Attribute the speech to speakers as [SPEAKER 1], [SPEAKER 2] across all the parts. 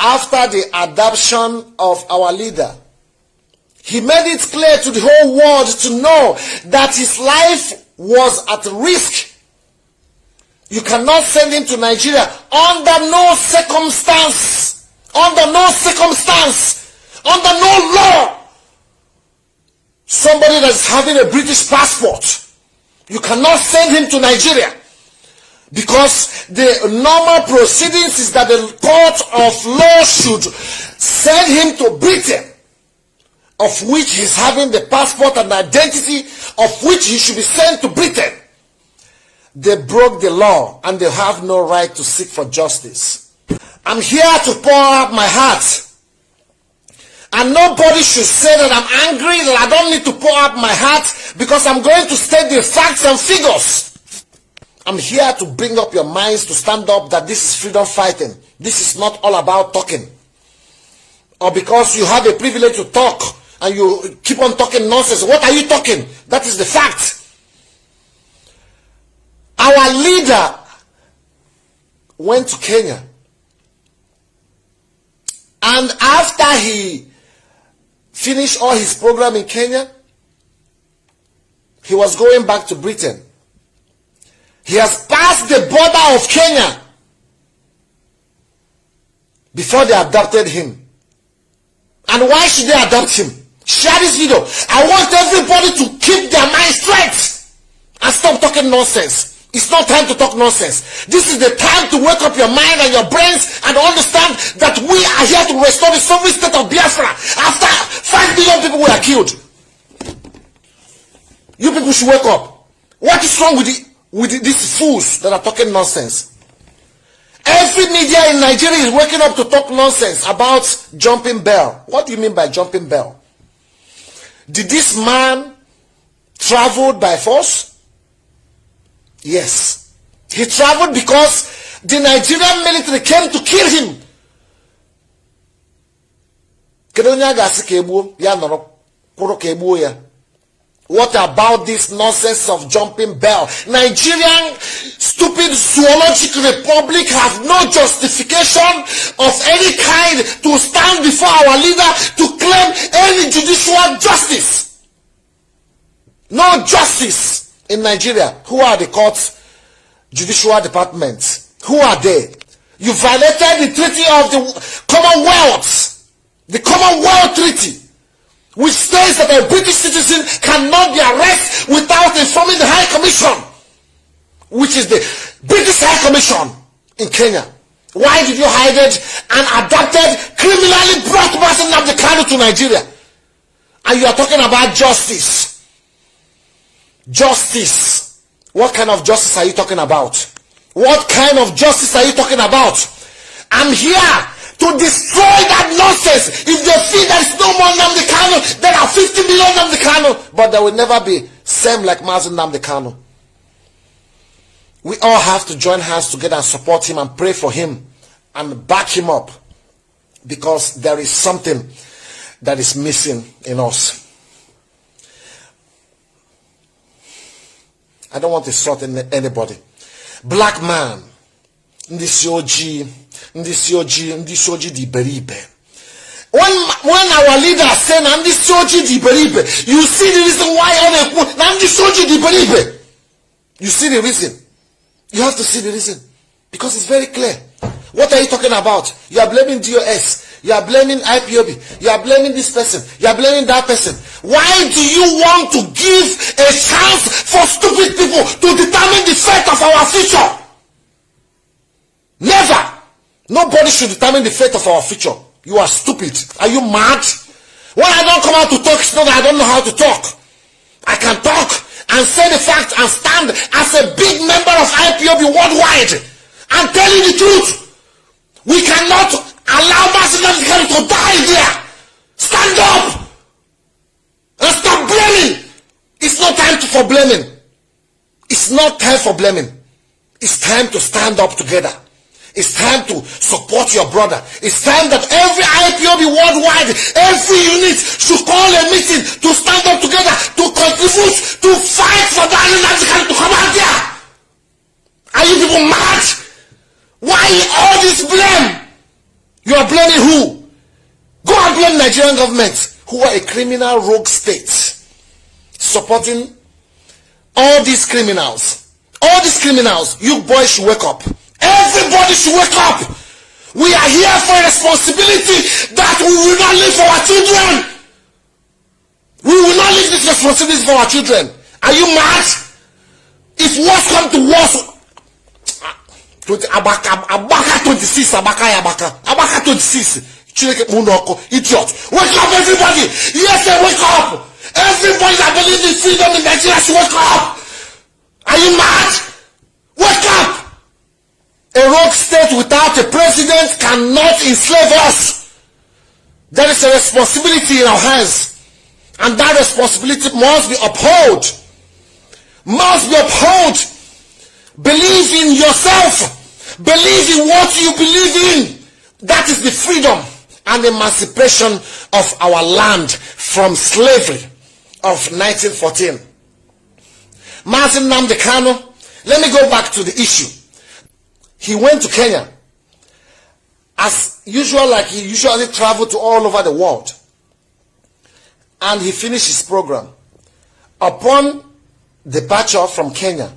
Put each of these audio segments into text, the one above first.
[SPEAKER 1] after the adoption of our leader, he made it clear to the whole world to know that his life was at risk. You cannot send him to Nigeria under no circumstance. Under no circumstance. Under no law. Somebody that's having a British passport, you cannot send him to Nigeria. Because the normal proceedings is that the court of law should send him to Britain, of which he's having the passport and identity, of which he should be sent to Britain. They broke the law and they have no right to seek for justice. I'm here to pour out my heart. And nobody should say that I'm angry, that I don't need to pour out my heart, because I'm going to state the facts and figures. I'm here to bring up your minds to stand up that this is freedom fighting. This is not all about talking. Or because you have a privilege to talk and you keep on talking nonsense. What are you talking? That is the fact. Our leader went to Kenya. And after he finished all his program in Kenya, he was going back to Britain. He has passed the border of Kenya before they adopted him. And why should they adopt him? Share this video. I want everybody to keep their mind straight and stop talking nonsense. It's not time to talk nonsense. This is the time to wake up your mind and your brains and understand that we are here to restore the sovereign state of Biafra. After 5 million people were killed. You people should wake up. What is wrong with these fools that are talking nonsense? Every media in Nigeria is waking up to talk nonsense about jumping bell. What do you mean by jumping bell? Did this man travel by force? Yes. He traveled because the Nigerian military came to kill him. What about this nonsense of jumping bell? Nigerian stupid zoological republic have no justification of any kind to stand before our leader to claim any judicial justice. No justice in Nigeria. Who are the courts, judicial departments? Who are they? You violated the treaty of the Commonwealth. The Commonwealth Treaty, which states that a British citizen cannot be arrested without informing the High Commission, which is the British High Commission in Kenya. Why did you hide it and adopted, criminally brought Nnamdi Kanu to Nigeria? And you are talking about justice. Justice. What kind of justice are you talking about? What kind of justice are you talking about? I'm here to destroy that nonsense. If they feel there is no more Nnamdi Kanu, there are 50 million Nnamdi Kanu, but there will never be same like Mazi Nnamdi Kanu. We all have to join hands together and support him and pray for him and back him up, because there is something that is missing in us. I don't want to insult anybody. Black man, ndisi oji di beribe. When our leader say ndisi oji di beribe, you see the reason why ndisi oji di beribe. You see the reason. You have to see the reason, because it's very clear. What are you talking about? You are blaming DOS. You are blaming IPOB. You are blaming this person. You are blaming that person. Why do you want to give a chance for stupid people to determine the fate of our future? Never. Nobody should determine the fate of our future. You are stupid. Are you mad? When I don't come out to talk, it's not that I don't know how to talk. I can talk and say the facts and stand as a big member of IPOB worldwide and tell you the truth. We cannot allow Nnamdi Kanu to die there. Stand up and stop blaming. It's not time for blaming. It's not time for blaming. It's time to stand up together. It's time to support your brother. It's time that every IPOB worldwide, every unit should call a meeting to stand up together, to contribute, to fight for that Nnamdi Kanu to come out there. Are you people mad? Why all this blame? You are blaming who? Go and blame Nigerian government, who are a criminal rogue state, supporting all these criminals. All these criminals, you boys should wake up. Everybody should wake up. We are here for a responsibility that we will not leave for our children. We will not leave this responsibility for our children. Are you mad? If worse come to worse, Abaka 26, Abaka 26. Idiot. Wake up, everybody. Yes, wake up. Everybody that believes in freedom in Nigeria should wake up. Are you mad? Wake up. A rogue state without a president cannot enslave us. There is a responsibility in our hands, and that responsibility must be upheld. Must be upheld. Believe in yourself. Believe in what you believe in. That is the freedom and emancipation of our land from slavery of 1914. Nnamdi Kanu, let me go back to the issue. He went to Kenya. As usual, like he usually traveled to all over the world. And he finished his program. Upon departure from Kenya,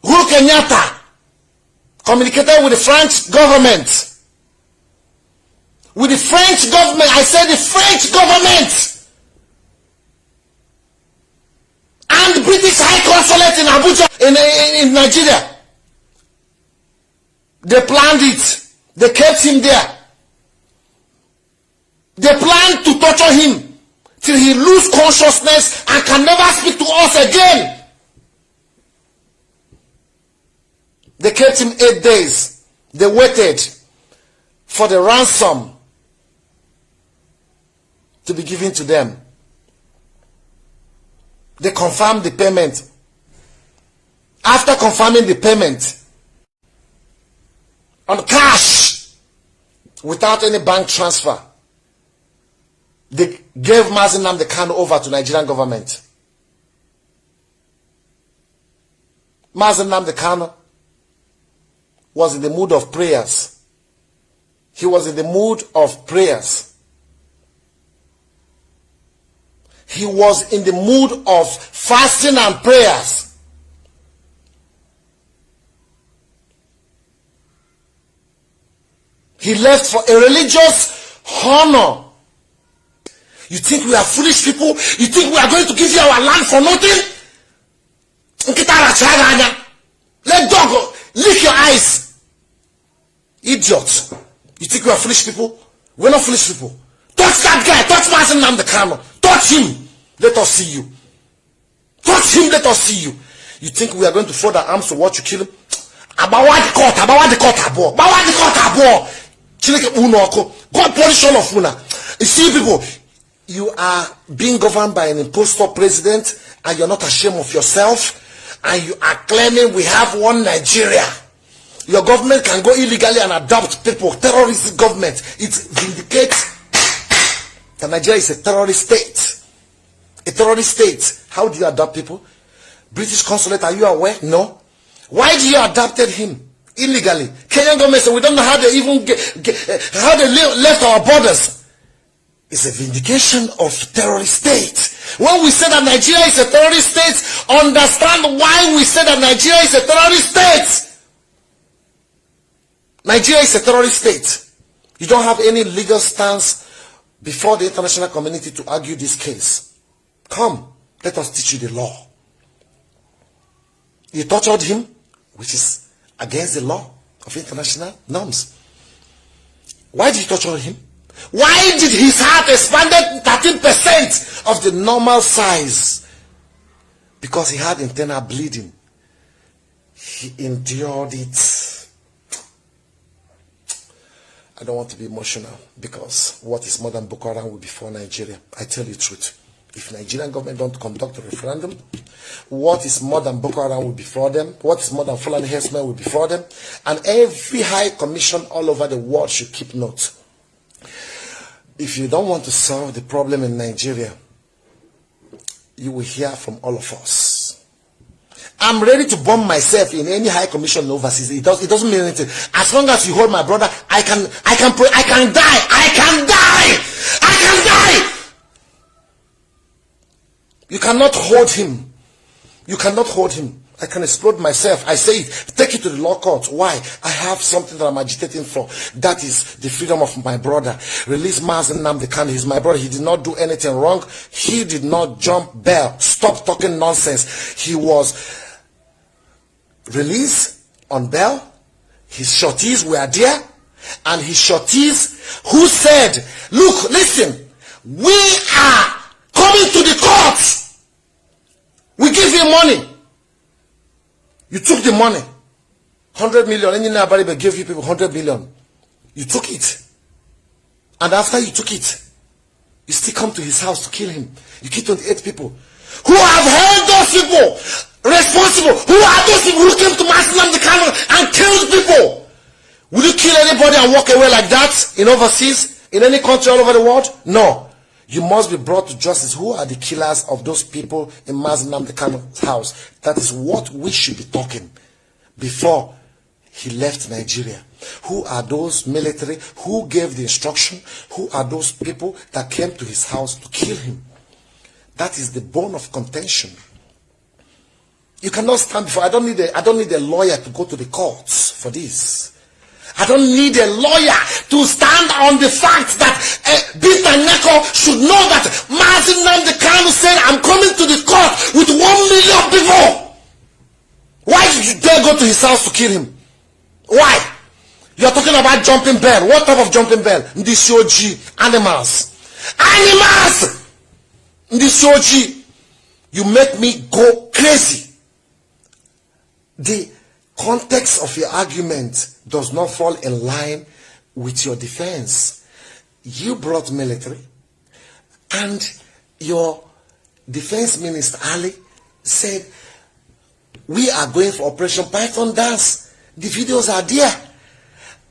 [SPEAKER 1] Uhuru Kenyatta communicated with the French government. With the French government, I said the French government. And the British High Consulate in Abuja, in Nigeria. They planned it. They kept him there. They planned to torture him till he lose consciousness and can never speak to us again. They kept him 8 days. They waited for the ransom to be given to them. They confirmed the payment. After confirming the payment on cash without any bank transfer, they gave Nnamdi Kanu over to Nigerian government. Nnamdi Kanu was in the mood of prayers. He was in the mood of prayers. He was in the mood of fasting and prayers. He left for a religious honor. You think we are foolish people? You think we are going to give you our land for nothing? Let dog lick your eyes. Idiot. You think we are foolish people? We're not foolish people. Touch that guy. Touch Nnamdi Kanu. Touch him. Let us see you. Touch him. Let us see you. You think we are going to fold our arms to watch you kill him? Abawa the court. God punish all of you now. You see, people, you are being governed by an impostor president, and you're not ashamed of yourself, and you are claiming we have one Nigeria. Your government can go illegally and adopt people. Terrorist government. It vindicates that Nigeria is a terrorist state. A terrorist state. How do you adopt people? British consulate, are you aware? No. Why do you adopted him illegally? Kenyan government said we don't know how they even how they left our borders. It's a vindication of terrorist state. When we say that Nigeria is a terrorist state, understand why we say that Nigeria is a terrorist state. Nigeria is a terrorist state. You don't have any legal stance before the international community to argue this case. Come, let us teach you the law. You tortured him, which is against the law of international norms. Why did you torture him? Why did his heart expanded 13% of the normal size? Because he had internal bleeding. He endured it. I don't want to be emotional, because what is more than Boko Haram will be for Nigeria. I tell you the truth. If Nigerian government don't conduct a referendum, what is more than Boko Haram will be for them. What is more than Fulani herdsmen will be for them. And every high commission all over the world should keep note. If you don't want to solve the problem in Nigeria, you will hear from all of us. I'm ready to bomb myself in any high commission overseas. It doesn't mean anything. As long as you hold my brother, I can die. I can die. You cannot hold him. You cannot hold him. I can explode myself. I say it. Take it to the law court. Why? I have something that I'm agitating for. That is the freedom of my brother. Release Nnamdi Kanu. He's my brother. He did not do anything wrong. He did not jump bail. Stop talking nonsense. He was released on bail. His shorties were there. And his shorties who said, look, listen, we are coming to the court. We give you money. You took the money. 100 million. Any nobody gave you people 100 million. You took it. And after you took it, you still come to his house to kill him. You kill 28 people. Who have held those people responsible? Who are those people who came to Nnamdi Kanu and killed people? Will you kill anybody and walk away like that in overseas? In any country all over the world? No. You must be brought to justice. Who are the killers of those people in Nnamdi Kanu's house? That is what we should be talking before he left Nigeria. Who are those military? Who gave the instruction? Who are those people that came to his house to kill him? That is the bone of contention. You cannot stand before. I don't need a lawyer to go to the courts for this. I don't need a lawyer to stand on the fact that Peter Neko should know that Nnamdi Kanu said, I'm coming to the court with 1 million people. Why did you dare go to his house to kill him? Why? You're talking about jumping bell. What type of jumping bell? Nnamdi animals. Animals! Nnamdi, you make me go crazy. The context of your argument does not fall in line with your defense. You brought military, and your defense minister Ali said, we are going for Operation Python Dance. The videos are there.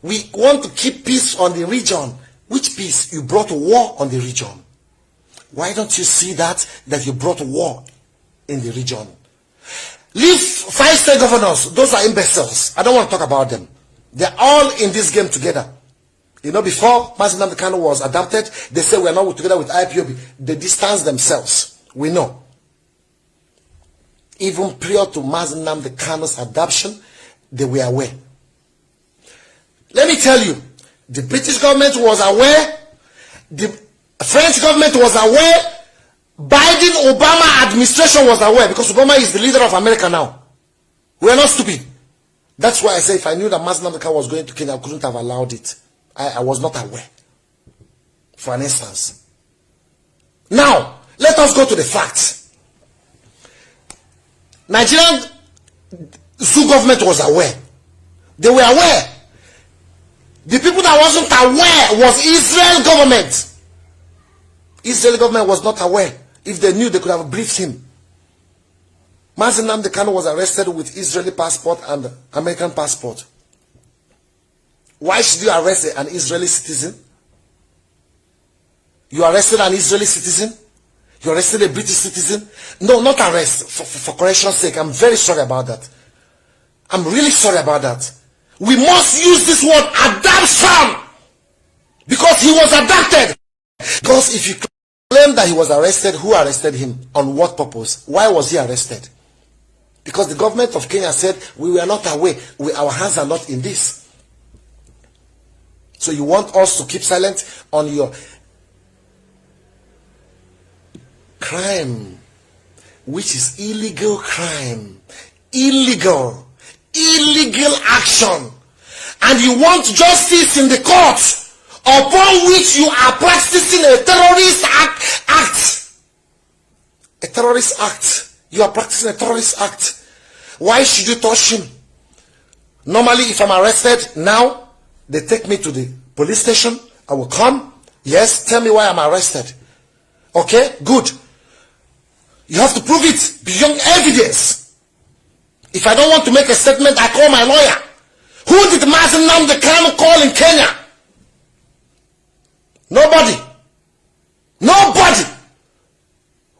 [SPEAKER 1] We want to keep peace on the region. Which peace? You brought war on the region. Why don't you see that you brought war in the region? Leave 5 state governors. Those are imbeciles. I don't want to talk about them. They're all in this game together. You know, before Nnamdi Kanu was adopted, they said we're not together with IPOB. They distanced themselves. We know. Even prior to Nnamdi Kanu's adoption, they were aware. Let me tell you, the British government was aware, the French government was aware, Biden-Obama administration was aware, because Obama is the leader of America now. We are not stupid. That's why I say if I knew that Nnamdi Kanu was going to Kenya, I couldn't have allowed it. I was not aware. For an instance. Now, let us go to the facts. Nigerian zoo government was aware. They were aware. The people that wasn't aware was Israel government. Israel government was not aware. If they knew, they could have briefed him. Nnamdi Kanu was arrested with Israeli passport and American passport. Why should you arrest an Israeli citizen? You arrested an Israeli citizen? You arrested a British citizen? No, not arrest. For correction's sake, I'm very sorry about that. I'm really sorry about that. We must use this word adoption, because he was adopted. Because if you claim that he was arrested, who arrested him? On what purpose? Why was he arrested? Because the government of Kenya said, we were not aware. Our hands are not in this. So you want us to keep silent on your crime, which is illegal crime. Illegal action. And you want justice in the court, upon which you are practicing a terrorist act. A terrorist act. You are practicing a terrorist act. Why should you touch him? Normally, if I'm arrested now, they take me to the police station. I will come. Yes, tell me why I'm arrested. Okay, good. You have to prove it beyond evidence. If I don't want to make a statement, I call my lawyer. Who did Nnamdi Kanu call in Kenya? Nobody. Nobody.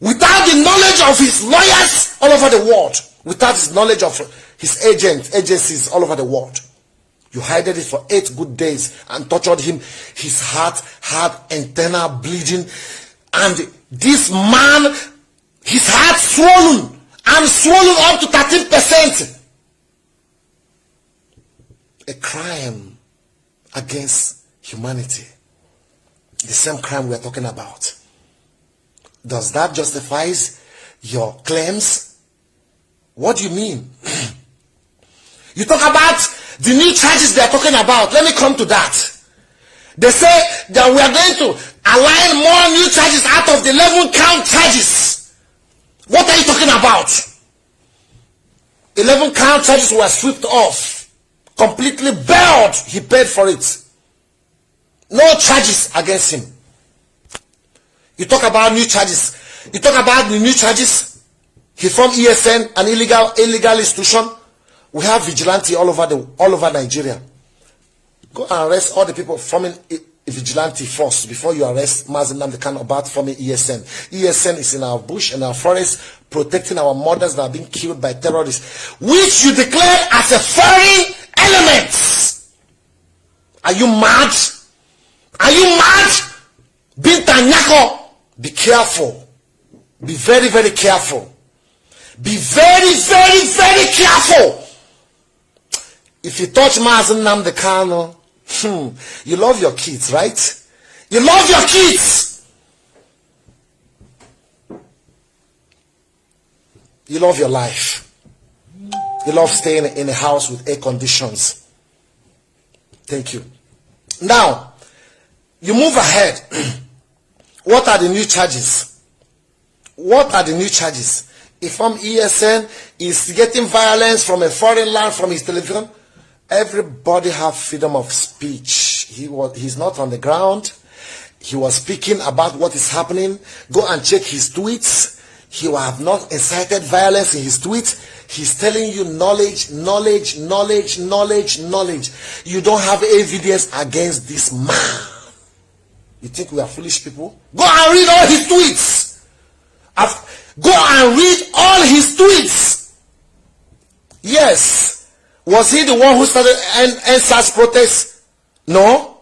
[SPEAKER 1] Without the knowledge of his lawyers all over the world. without his knowledge of his agencies all over the world. You hid it for 8 good days and tortured him. His heart had internal bleeding. And this man, his heart swollen and swollen up to 13%. A crime against humanity. The same crime we are talking about. Does that justify your claims? What do you mean? You talk about the new charges they are talking about. Let me come to that. They say that we are going to align more new charges out of the 11 count charges. What are you talking about? 11 count charges were stripped off. Completely bailed. He paid for it. No charges against him. You talk about new charges. You talk about the new charges. He formed ESN, an illegal institution. We have vigilante all over Nigeria. Go and arrest all the people forming a vigilante first before you arrest Nnamdi Kanu about forming ESN. ESN is in our bush and our forest, protecting our mothers that are being killed by terrorists, which you declare as a foreign element. Are you mad? Are you mad? Binta Nyako, be careful. Be very, very careful. Be very, very, very careful. If you touch Nnamdi Kanu, you love your kids, right? You love your kids. You love your life. You love staying in a house with air conditions. Thank you. Now, you move ahead. What are the new charges? What are the new charges? If from ESN is getting violence from a foreign land from his television, everybody have freedom of speech. He's not on the ground. He was speaking about what is happening. Go and check his tweets. He will have not incited violence in his tweets. He's telling you knowledge. You don't have evidence against this man. You think we are foolish people? Go and read all his tweets. Go and read all his tweets. Yes. Was he the one who started NSAS protests? No.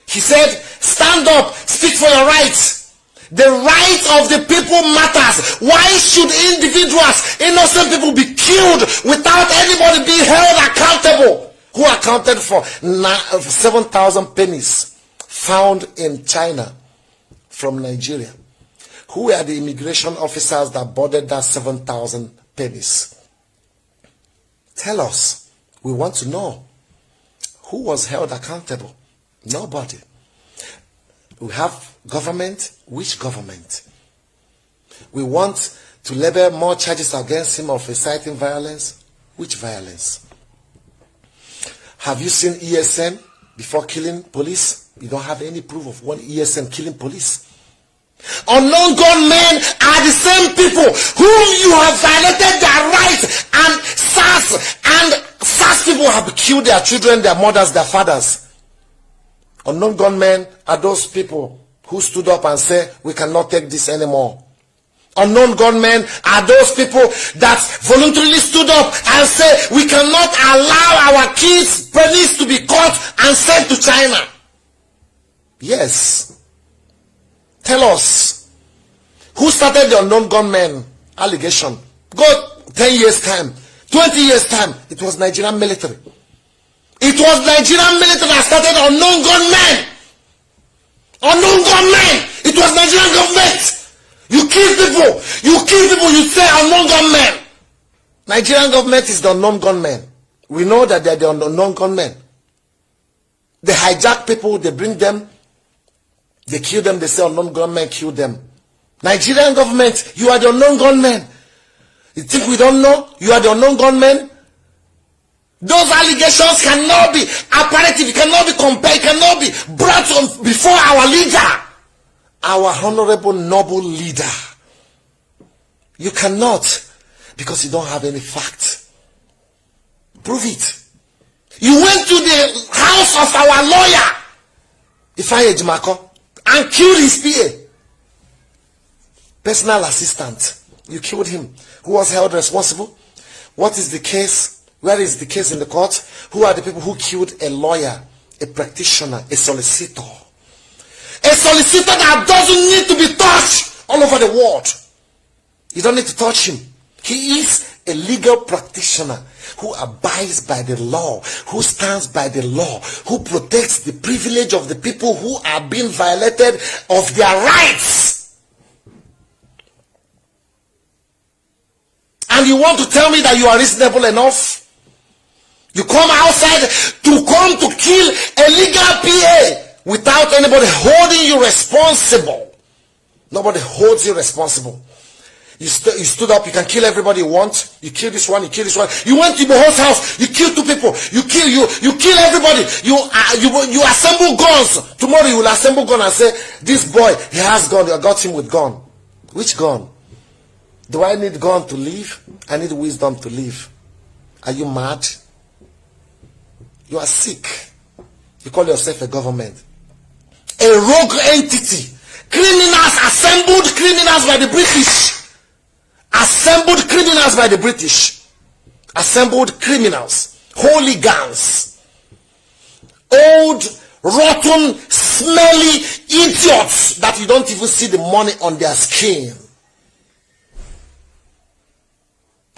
[SPEAKER 1] He said, stand up, speak for your rights. The rights of the people matters. Why should individuals, innocent people, be killed without anybody being held accountable? Who accounted for 7,000 pennies found in China from Nigeria? Who were the immigration officers that boarded that 7,000 pennies? Tell us. We want to know. Who was held accountable? Nobody. We have government. Which government? We want to label more charges against him of inciting violence. Which violence? Have you seen ESN before killing police? You don't have any proof of one ESN killing police. Unknown gunmen are the same people whom you have violated their rights, and SARS people have killed their children, their mothers, their fathers. Unknown gunmen are those people who stood up and said, we cannot take this anymore. Unknown gunmen are those people that voluntarily stood up and said, we cannot allow our kids' pennies to be caught and sent to China. Yes. Tell us, who started the unknown gunmen allegation? Go 10 years time, 20 years time, it was Nigerian military. It was Nigerian military that started unknown gunmen. Unknown gunmen. It was Nigerian government. You kill people. You say unknown gunmen. Nigerian government is the unknown gunmen. We know that they are the unknown gunmen. They hijack people, they bring them, they kill them, they say unknown gunmen kill them. Nigerian government, you are the unknown gunmen. You think we don't know? You are the unknown gunmen. Those allegations cannot be apparative, cannot be compared, cannot be brought on before our leader, our honorable noble leader. You cannot, because you don't have any fact. Prove it. You went to the house of our lawyer, Ifeanyi Ejimako, and killed his PA, personal assistant. You killed him. Who was held responsible? What is the case? Where is the case in the court? Who are the people who killed a lawyer, a practitioner, a solicitor? A solicitor that doesn't need to be touched all over the world. You don't need to touch him. He is a legal practitioner who abides by the law, who stands by the law, who protects the privilege of the people who are being violated of their rights. And you want to tell me that you are reasonable enough? You come outside to kill a legal PA without anybody holding you responsible. Nobody holds you responsible. You stood up, you can kill everybody you want. You kill this one, you kill this one. You went to the whole house, you kill 2 people. You kill everybody. You assemble guns. Tomorrow you will assemble gun and say, this boy, he has gun, I got him with gun. Which gun? Do I need gun to live? I need wisdom to live. Are you mad? You are sick. You call yourself a government. A rogue entity. Criminals, assembled criminals by the British. Assembled criminals by the British. Assembled criminals. Hooligans. Old, rotten, smelly idiots that you don't even see the money on their skin.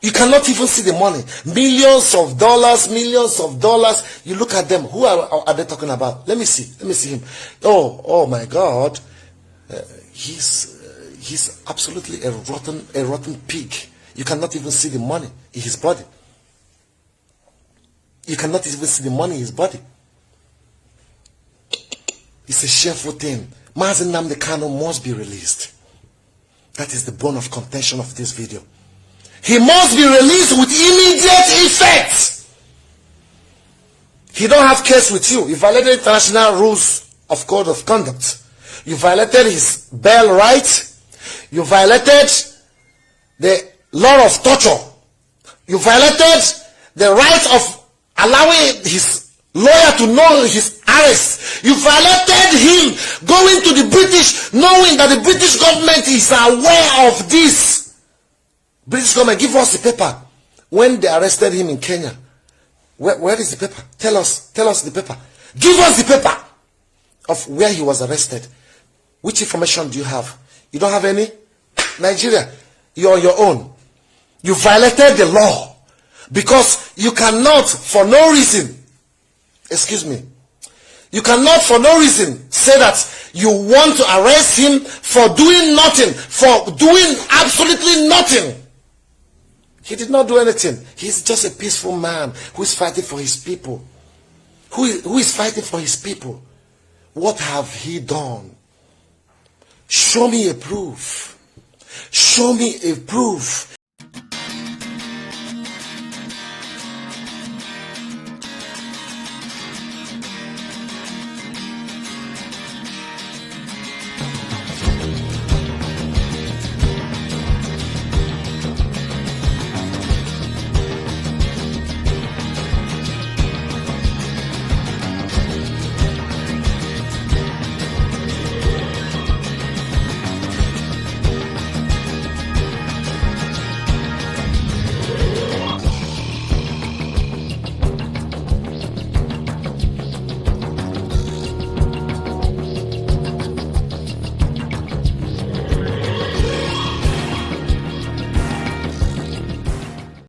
[SPEAKER 1] You cannot even see the money. Millions of dollars, millions of dollars. You look at them. Who are they talking about? Let me see him. Oh my God. He's absolutely a rotten pig. You cannot even see the money in his body. You cannot even see the money in his body. It's a shameful thing. Nnamdi Kanu must be released. That is the bone of contention of this video. He must be released with immediate effect. He don't have case with you. You violated international rules of code of conduct. You violated his bail right. You violated the law of torture. You violated the right of allowing his lawyer to know his arrest. You violated him going to the British knowing that the British government is aware of this. British government, give us the paper. When they arrested him in Kenya, where is the paper? Tell us the paper. Give us the paper of where he was arrested. Which information do you have? You don't have any? Nigeria, you're on your own. You violated the law because you cannot for no reason, you cannot for no reason say that you want to arrest him for doing nothing, for doing absolutely nothing. He did not do anything. He's just a peaceful man who is fighting for his people. Who is fighting for his people? What have he done? Show me a proof. Show me a proof.